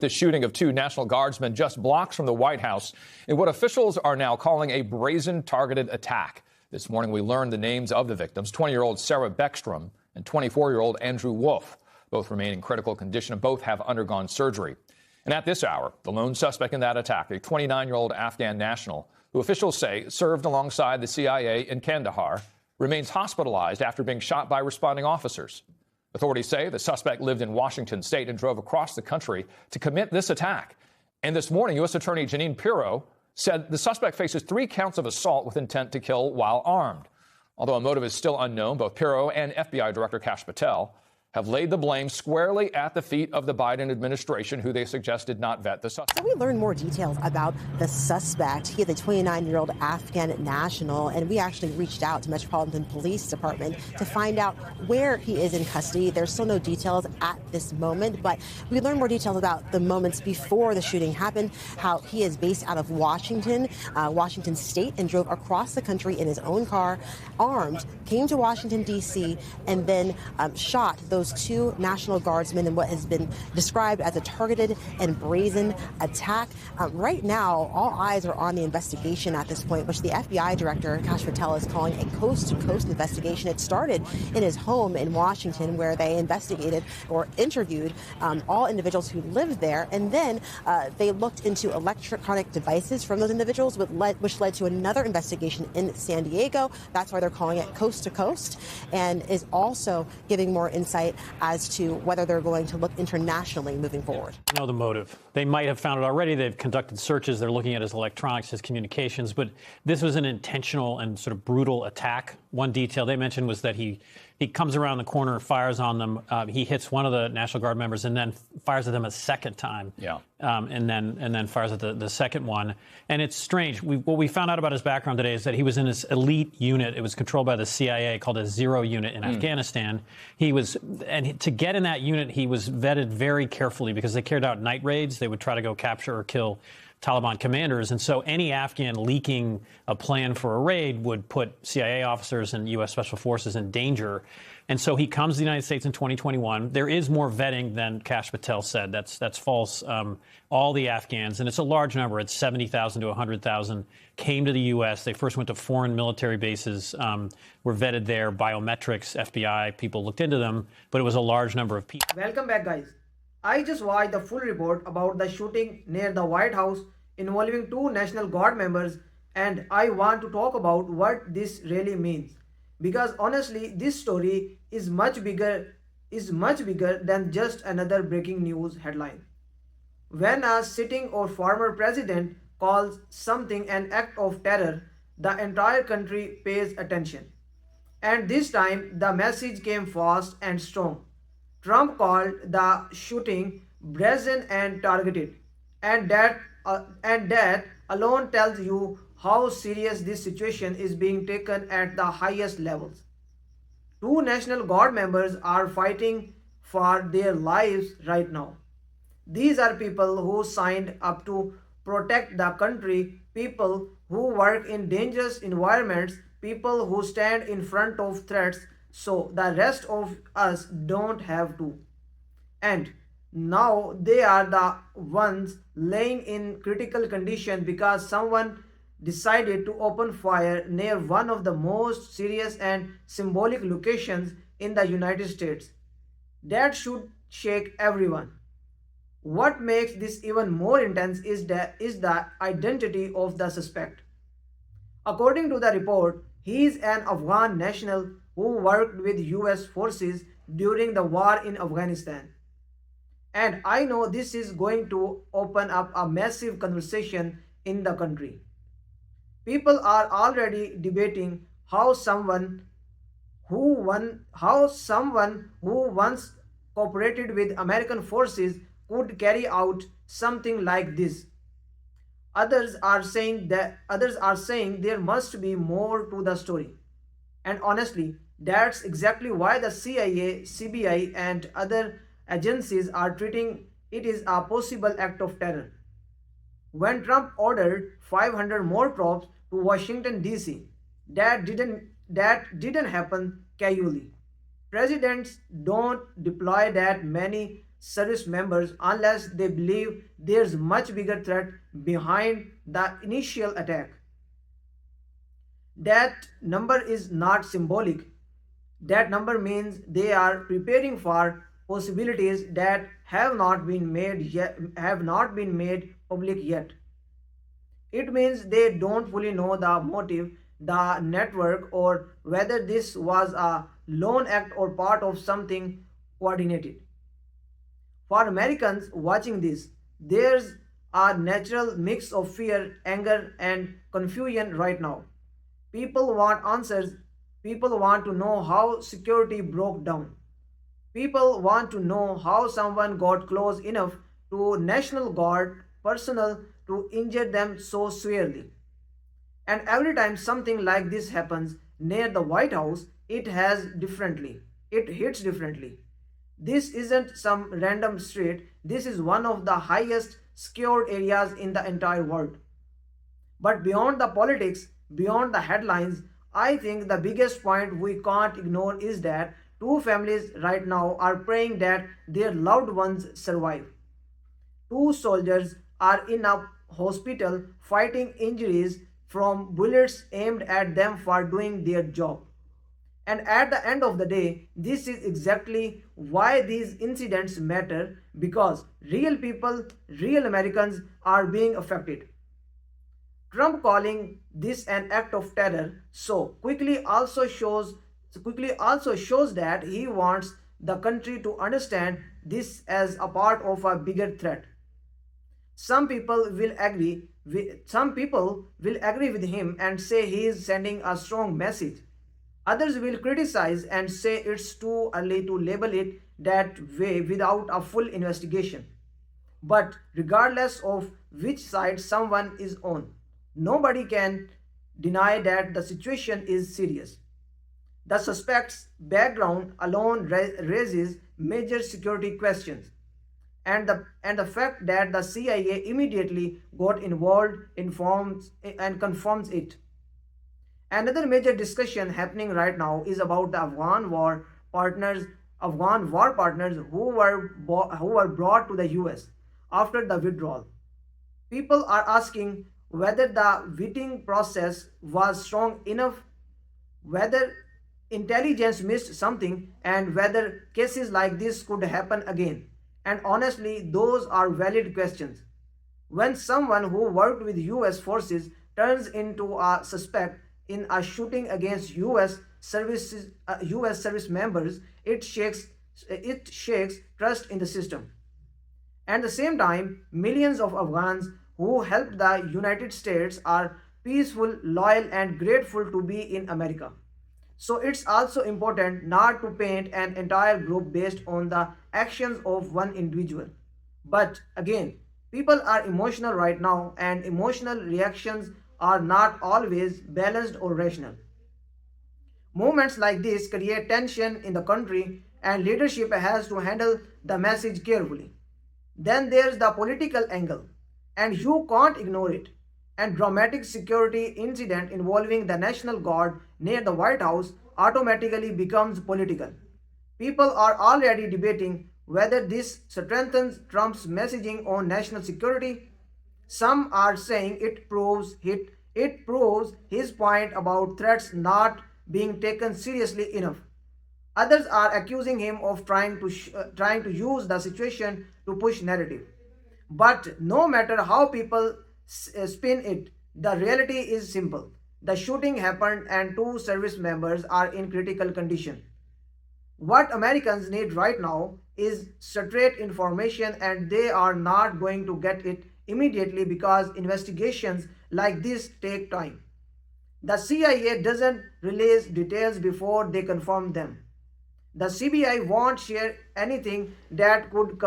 The shooting of two National Guardsmen just blocks from the White House in what officials are now calling a brazen targeted attack. This morning, we learned the names of the victims, 20-year-old Sarah Beckstrom and 24-year-old Andrew Wolf. Both remain in critical condition and both have undergone surgery. And at this hour, the lone suspect in that attack, a 29-year-old Afghan national, who officials say served alongside the CIA in Kandahar, remains hospitalized after being shot by responding officers. Authorities say the suspect lived in Washington state and drove across the country to commit this attack. And this morning, U.S. Attorney Jeanine Pirro said the suspect faces 3 counts of assault with intent to kill while armed. Although a motive is still unknown, both Pirro and FBI Director Kash Patel have laid the blame squarely at the feet of the Biden administration, who they suggest did not vet the suspect. So we learned more details about the suspect. He is a 29-year-old Afghan national, and we actually reached out to Metropolitan Police Department to find out where he is in custody. There's still no details at this moment, but we learned more details about the moments before the shooting happened, how he is based out of Washington, Washington state, and drove across the country in his own car, armed, came to Washington, D.C., and then shot those 2 National Guardsmen in what has been described as a targeted and brazen attack. Right now, all eyes are on the investigation at this point, which the FBI Director, Kash Patel, is calling a coast-to-coast investigation. It started in his home in Washington, where they investigated or interviewed all individuals who lived there, and then they looked into electronic devices from those individuals, which led to another investigation in San Diego. That's why they're calling it coast-to-coast, and is also giving more insight as to whether they're going to look internationally moving forward. You know the motive. They might have found it already. They've conducted searches. They're looking at his electronics, his communications. But this was an intentional and sort of brutal attack. One detail they mentioned was that he comes around the corner, fires on them. He hits one of the National Guard members and then fires at them a second time. Yeah. And then fires at the second one. And it's strange. What we found out about his background today is that he was in this elite unit. It was controlled by the CIA, called a Zero Unit in Afghanistan. To get in that unit, he was vetted very carefully because they carried out night raids. They would try to go capture or kill Taliban commanders. And so any Afghan leaking a plan for a raid would put CIA officers and U.S. Special Forces in danger. And so he comes to the United States in 2021. There is more vetting than Kash Patel said. That's false. All the Afghans, and it's a large number, it's 70,000 to 100,000, came to the U.S. They first went to foreign military bases, were vetted there, biometrics, FBI, people looked into them, but it was a large number of people. Welcome back, guys. I just watched the full report about the shooting near the White House involving 2 National Guard members, and I want to talk about what this really means. Because honestly, this story is much bigger than just another breaking news headline. When a sitting or former president calls something an act of terror, the entire country pays attention. And this time, the message came fast and strong. Trump called the shooting brazen and targeted, and that alone tells you how serious this situation is being taken at the highest levels. 2 National Guard members are fighting for their lives right now. These are people who signed up to protect the country, people who work in dangerous environments, people who stand in front of threats so the rest of us don't have to. And now they are the ones laying in critical condition because someone decided to open fire near one of the most serious and symbolic locations in the United States. That should shake everyone. What makes this even more intense is the identity of the suspect. According to the report, he is an Afghan national who worked with US forces during the war in Afghanistan. And I know this is going to open up a massive conversation in the country. People are already debating how someone who once cooperated with American forces could carry out something like this. Others are saying there must be more to the story. And honestly, that's exactly why the CIA, CBI, and other agencies are treating it as a possible act of terror. When Trump ordered 500 more troops to Washington, D.C., that didn't happen casually. Presidents don't deploy that many service members unless they believe there's much bigger threat behind the initial attack. That number is not symbolic. That number means they are preparing for possibilities that have not been made public yet. It means they don't fully know the motive, the network, or whether this was a lone act or part of something coordinated. For Americans watching this, there's a natural mix of fear, anger, and confusion right now. People want answers. People want to know how security broke down. People want to know how someone got close enough to National Guard personnel to injure them so severely. And every time something like this happens near the White House, it has differently. It hits differently. This isn't some random street. This is one of the highest secured areas in the entire world. But beyond the politics, beyond the headlines, I think the biggest point we can't ignore is that two families right now are praying that their loved ones survive. Two soldiers are in a hospital fighting injuries from bullets aimed at them for doing their job. And at the end of the day, this is exactly why these incidents matter, because real people, real Americans are being affected. Trump calling this an act of terror quickly also shows that he wants the country to understand this as a part of a bigger threat. Some people will agree with him and say he is sending a strong message. Others will criticize and say it's too early to label it that way without a full investigation. But regardless of which side someone is on, nobody can deny that the situation is serious. The suspect's background alone raises major security questions, and the fact that the CIA immediately got involved informs and confirms it. Another major discussion happening right now is about the Afghan war partners who were brought to the US after the withdrawal. People are asking whether the vetting process was strong enough, whether intelligence missed something, and whether cases like this could happen again. And honestly, those are valid questions. When someone who worked with US forces turns into a suspect in a shooting against US service members, it shakes trust in the system. At the same time, millions of Afghans who helped the United States are peaceful, loyal, and grateful to be in America. So it's also important not to paint an entire group based on the actions of one individual. But again, people are emotional right now, and emotional reactions are not always balanced or rational. Movements like this create tension in the country, and leadership has to handle the message carefully. Then there's the political angle, and you can't ignore it. And dramatic security incident involving the National Guard near the White House automatically becomes political. People are already debating whether this strengthens Trump's messaging on national security. Some are saying it proves his point about threats not being taken seriously enough. Others are accusing him of trying to use the situation to push narrative. But no matter how people spin it, the reality is simple. The shooting happened and two service members are in critical condition. What Americans need right now is straight information, and they are not going to get it immediately because investigations like this take time. The CIA doesn't release details before they confirm them. The CBI won't share anything that could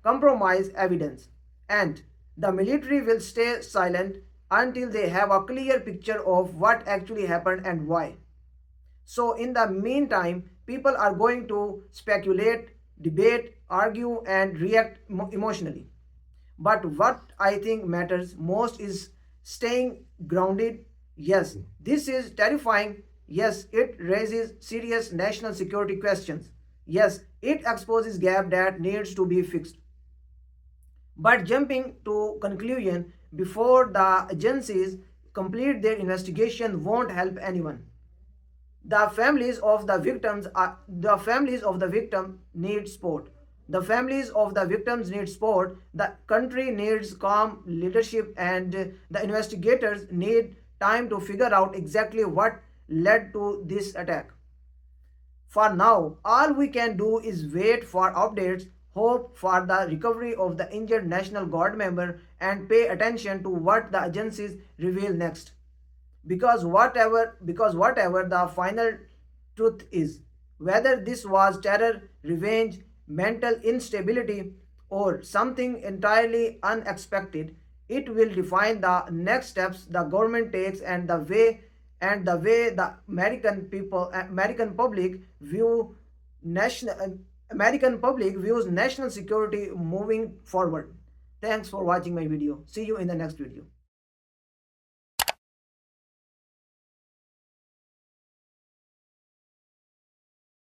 compromise evidence, and the military will stay silent until they have a clear picture of what actually happened and why. So, in the meantime, people are going to speculate, debate, argue, and react emotionally. But what I think matters most is staying grounded. Yes, this is terrifying. Yes, it raises serious national security questions. Yes, it exposes gap that needs to be fixed. But jumping to conclusion before the agencies complete their investigation won't help anyone. The families of the victim need support. The families of the victims need support. The country needs calm leadership, and the investigators need time to figure out exactly what led to this attack. For now, all we can do is wait for updates, hope for the recovery of the injured National Guard member, and pay attention to what the agencies reveal next. Because whatever the final truth is, whether this was terror, revenge, mental instability, or something entirely unexpected, it will define the next steps the government takes, and the way the American public national American public views national security moving forward. Thanks for watching my video. See you in the next video.